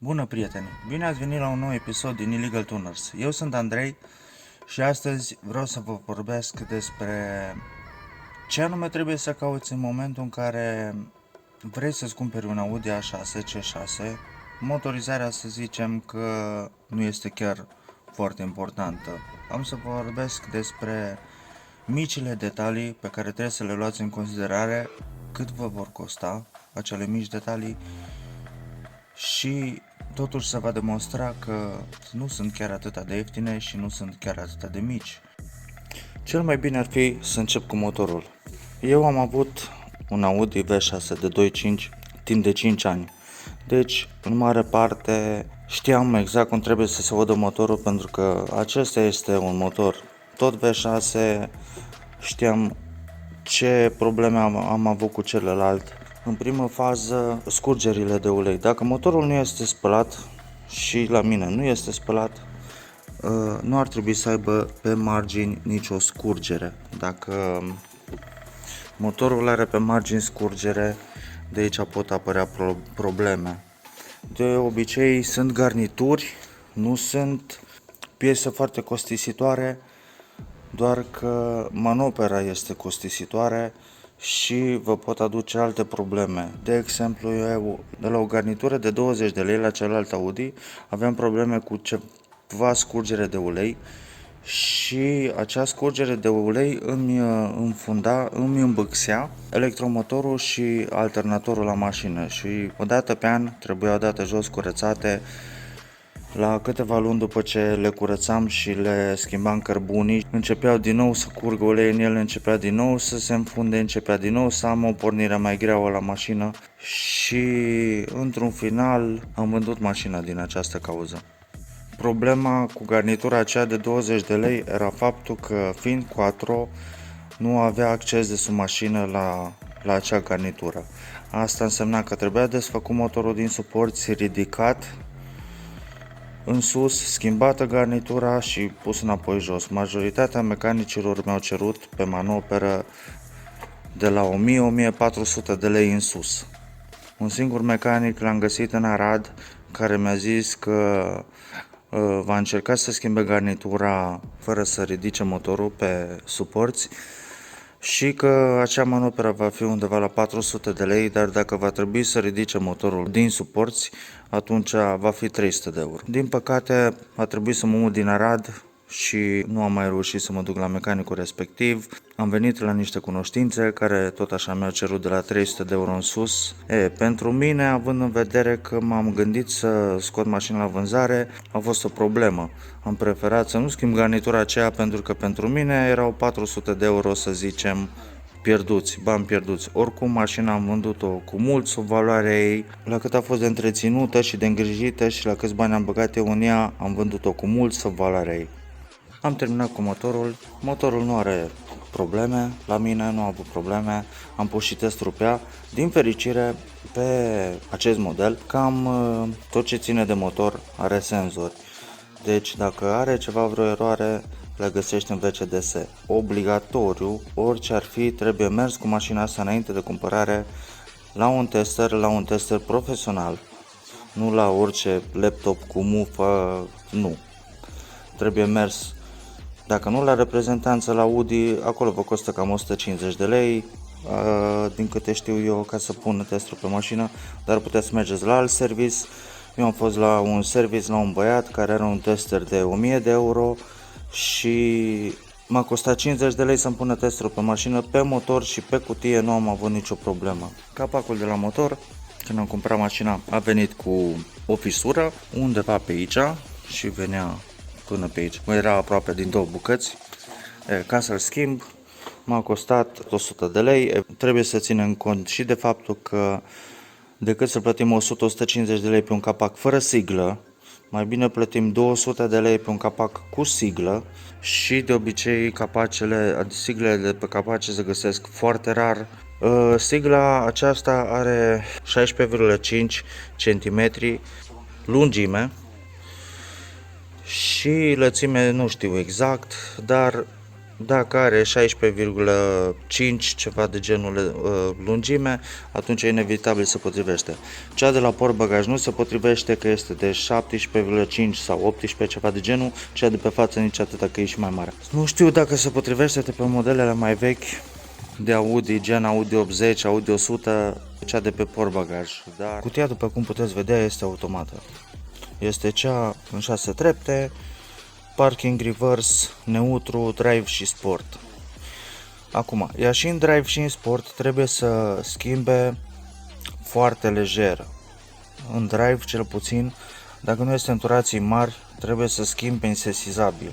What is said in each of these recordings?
Bună, prieteni! Bine ați venit la un nou episod din Illegal Tuners. Eu sunt Andrei și astăzi vreau să vă vorbesc despre ce anume trebuie să cauți în momentul în care vrei să-ți cumperi un Audi A6 C6. Motorizarea, să zicem că nu este chiar foarte importantă. Am să vă vorbesc despre micile detalii pe care trebuie să le luați în considerare, cât vă vor costa acele mici detalii și totuși se va demonstra că nu sunt chiar atât de ieftine și nu sunt chiar atât de mici. Cel mai bine ar fi să încep cu motorul. Eu am avut un Audi V6 de 2.5 timp de 5 ani. Deci, în mare parte, știam exact cum trebuie să se audă motorul, pentru că acesta este un motor tot V6, știam ce probleme am avut cu celălalt. În primă fază, scurgerile de ulei. Dacă motorul nu este spălat, și la mine nu este spălat, nu ar trebui să aibă pe margini nicio scurgere. Dacă motorul are pe margini scurgere, de aici pot apărea probleme. De obicei sunt garnituri, nu sunt piese foarte costisitoare, doar că manopera este costisitoare și vă pot aduce alte probleme. De exemplu, eu de la o garnitură de 20 de lei la celălalt Audi aveam probleme cu ceva scurgere de ulei și acea scurgere de ulei îmi înfunda, îmi îmbâxea electromotorul și alternatorul la mașină și odată pe an trebuiau date jos, curățate. La câteva luni după ce le curățam și le schimbam cărbunii, începeau din nou să curgă ulei în ele, începea din nou să se înfunde, începea din nou să am o pornire mai greaua la mașină și într-un final am vândut mașina din această cauză. Problema cu garnitura aceea de 20 de lei era faptul că, fiind quattro, nu avea acces de sub mașină la acea garnitură. Asta însemna că trebuia desfăcut motorul din suporți, ridicat în sus, schimbată garnitura și pus înapoi jos. Majoritatea mecanicilor mi-au cerut pe manoperă de la 1000-1400 de lei în sus. Un singur mecanic l-am găsit în Arad, care mi-a zis că va încerca să schimbe garnitura fără să ridice motorul pe suporți și că acea manoperă va fi undeva la 400 de lei, dar dacă va trebui să ridice motorul din suporți, atunci va fi 300 de euro. Din păcate, a trebuit să mă mut din Arad și nu am mai reușit să mă duc la mecanicul respectiv. Am venit la niște cunoștințe care tot așa mi-au cerut de la 300 de euro în sus. Pentru mine, având în vedere că m-am gândit să scot mașina la vânzare, a fost o problemă. Am preferat să nu schimb garnitura aceea pentru că pentru mine erau 400 de euro, să zicem, pierduți, bani pierduți. Oricum, mașina am vândut-o cu mult sub valoarea ei, la cât a fost de întreținută și de îngrijită și la câți bani am băgat eu în ea, am vândut-o cu mult sub valoarea ei. Am terminat cu motorul nu are probleme, la mine nu a avut probleme, am pus și testul pe ea. Din fericire, pe acest model, cam tot ce ține de motor are senzori. Deci dacă are ceva, vreo eroare, le găsești în VCDS. Obligatoriu, orice ar fi, trebuie mers cu mașina asta înainte de cumpărare la un tester profesional, nu la orice laptop cu mufă, nu. Trebuie mers, dacă nu la reprezentanță la Audi, acolo vă costă cam 150 de lei, din câte știu eu, ca să pun testul pe mașină, dar puteți să mergeți la alt service. Eu am fost la un service la un băiat care are un tester de 1000 de euro și m-a costat 50 de lei să-mi pună testul pe mașină, pe motor și pe cutie nu am avut nicio problemă. Capacul de la motor, când am cumpărat mașina, a venit cu o fisură undeva pe aici și venea până pe aici. Era aproape din două bucăți. Ca să-l schimb, m-a costat 100 de lei. Trebuie să ținem cont și de faptul că decât să plătim 100-150 de lei pe un capac fără siglă, mai bine plătim 200 de lei pe un capac cu siglă și de obicei siglele de pe capace se găsesc foarte rar. Sigla aceasta are 16,5 cm lungime și lățime nu știu exact, dar Dacă are 16,5 ceva de genul lungime, atunci e inevitabil se potrivește. Cea de la portbagaj nu se potrivește, că este de 17,5 sau 18 ceva de genul, cea de pe față nici atâta, că e și mai mare. Nu știu dacă se potrivește de pe modelele mai vechi de Audi, gen Audi 80, Audi 100, cea de pe portbagaj, dar cutia, după cum puteți vedea, este automată. Este cea în 6 trepte, parking reverse, neutru, drive și sport. Acum, ea și în drive și în sport trebuie să schimbe foarte lejer. În drive, cel puțin, dacă nu este în turații mari, trebuie să schimbe insesizabil.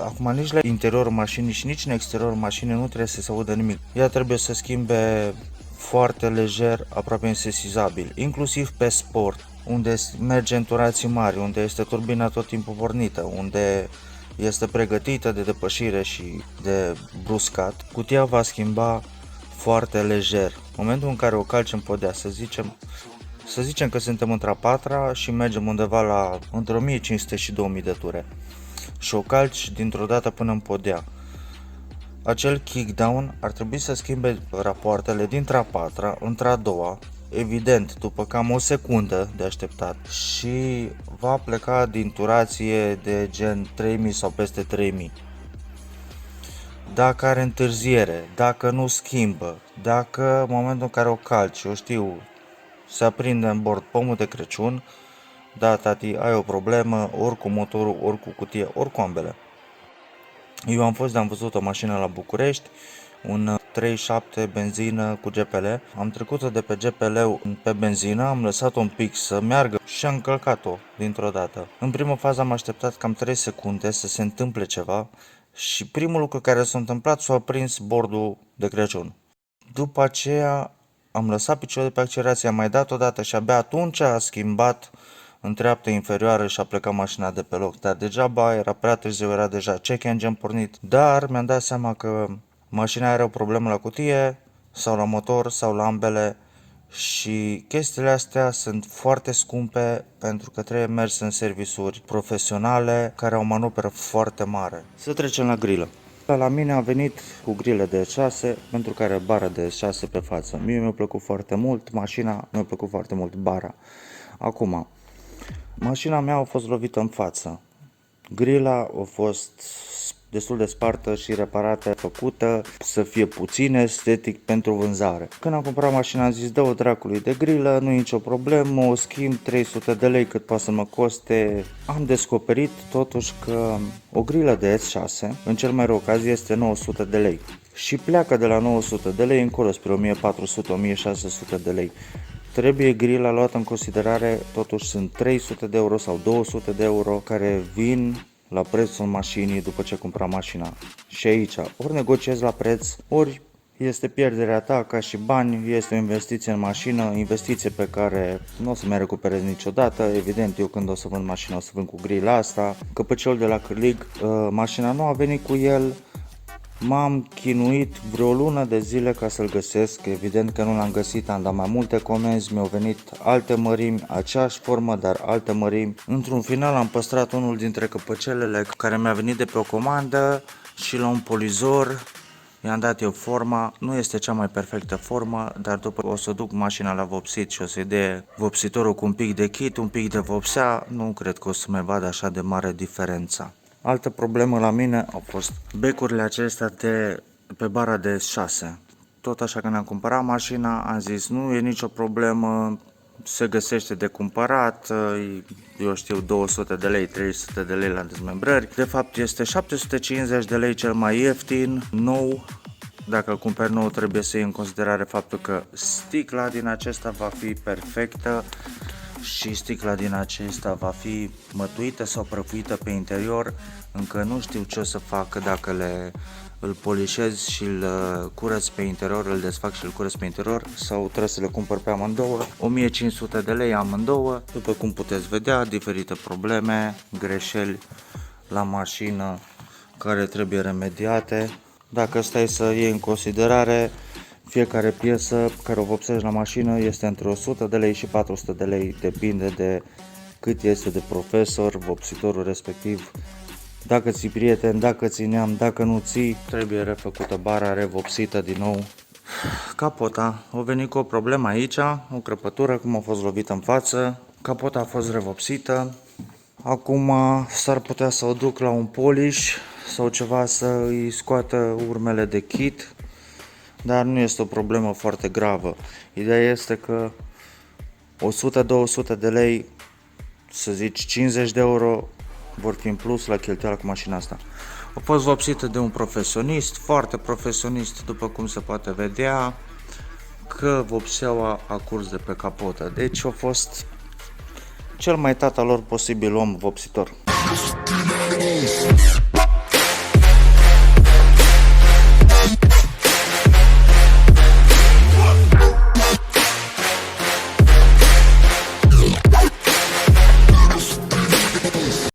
Acum, nici la interiorul mașinii și nici în exteriorul mașinii nu trebuie să se audă nimic. Ea trebuie să schimbe foarte lejer, aproape insesizabil, inclusiv pe sport, unde merge în turații mari, unde este turbina tot timpul pornită, unde este pregătită de depășire și de bruscat. Cutia va schimba foarte lejer. În momentul în care o calci în podea, să zicem că suntem între a patra și mergem undeva la între 1500 și 2000 de ture și o calci dintr-o dată până în podea. Acel kickdown ar trebui să schimbe rapoartele dintre a patra între a doua, evident după cam o secundă de așteptat, și va pleca din turație de gen 3000 sau peste 3000. Dacă are întârziere, dacă nu schimbă, dacă în momentul în care o calci, eu știu, se aprinde în bord pomul de Crăciun, da, tati, ai o problemă, ori cu motorul, ori cu cutie, ori cu ambele. Eu am văzut o mașină la București, un 3.7 benzină cu GPL. Am trecut-o de pe GPL pe benzină, am lăsat-o un pic să meargă și am încălcat-o dintr-o dată. În prima fază am așteptat cam 3 secunde să se întâmple ceva și primul lucru care s-a întâmplat, s-a aprins bordul de Crăciun. După aceea am lăsat piciorul de pe accelerație, am mai dat o dată și abia atunci a schimbat în treaptă inferioară și a plecat mașina de pe loc. Dar degeaba, era prea târziu, era deja check engine pornit. Dar mi-am dat seama că mașina are o problemă la cutie sau la motor sau la ambele și chestiile astea sunt foarte scumpe pentru că trebuie mers în servisuri profesionale care au o manuperă foarte mare. Să trecem la grilă. La mine a venit cu grilă de S6 pentru că are bara de S6 pe față. Mie mi-a plăcut foarte mult mașina, mi-a plăcut foarte mult bara. Acum, mașina mea a fost lovită în față. Grila a fost destul de spartă și reparată, făcută să fie puțin estetic pentru vânzare. Când am cumpărat mașina am zis, dă-o dracului de grilă, nu e nicio problemă, o schimb 300 de lei cât poate să mă coste. Am descoperit totuși că o grilă de S6 în cel mai rău caz este 900 de lei și pleacă de la 900 de lei încolo spre 1400-1600 de lei. Trebuie grila luată în considerare, totuși sunt 300 de euro sau 200 de euro care vin la prețul mașinii după ce cumpăra mașina. Și aici, ori negociezi la preț, ori este pierderea ta ca și bani, este o investiție în mașină, investiție pe care nu o să mai recuperezi niciodată. Evident, eu când o să vând mașina o să vând cu grila asta. Căpăcelul de la Cârlig, mașina nu a venit cu el. M-am chinuit vreo lună de zile ca să-l găsesc, evident că nu l-am găsit, am dat mai multe comenzi, mi-au venit alte mărimi, aceeași formă, dar alte mărimi. Într-un final am păstrat unul dintre căpăcelele care mi-a venit de pe o comandă și la un polizor i-am dat eu forma, nu este cea mai perfectă formă, dar după o să duc mașina la vopsit și o să-i dea vopsitorul cu un pic de kit, un pic de vopsea, nu cred că o să mai vadă așa de mare diferența. Altă problemă la mine au fost becurile acestea de pe bara de 6. Tot așa când am cumpărat mașina, am zis nu e nicio problemă, se găsește de cumpărat, eu știu 200 de lei, 300 de lei la dezmembrări. De fapt este 750 de lei cel mai ieftin, nou. Dacă îl cumperi nou trebuie să iei în considerare faptul că sticla din acesta va fi perfectă și sticla din acesta va fi mătuită sau prăfuită pe interior. Încă nu știu ce o să fac dacă îl polișez și îl curăț pe interior, îl desfac și îl curăț pe interior sau trebuie să le cumpăr pe amândouă. 1500 de lei amândouă. După cum puteți vedea, diferite probleme, greșeli la mașină care trebuie remediate. Dacă stai să iei în considerare, fiecare piesă care o vopsești la mașină este între 100 de lei și 400 de lei, depinde de cât este de profesor vopsitorul respectiv, Dacă ți prieten, dacă ți neam, dacă nu ții, trebuie refăcută bara, revopsită din nou. Capota, a venit cu o problemă aici, o crăpătură, cum a fost lovită în față. Capota a fost revopsită. Acum s-ar putea să o duc la un polish sau ceva să îi scoată urmele de kit, dar nu este o problemă foarte gravă. Ideea este că 100-200 de lei, să zici 50 de euro, vor fi în plus la cheltuiala cu mașina asta. A fost vopsită de un profesionist, foarte profesionist, după cum se poate vedea, că vopseaua a curs de pe capotă. Deci a fost cel mai tata lor posibil om vopsitor.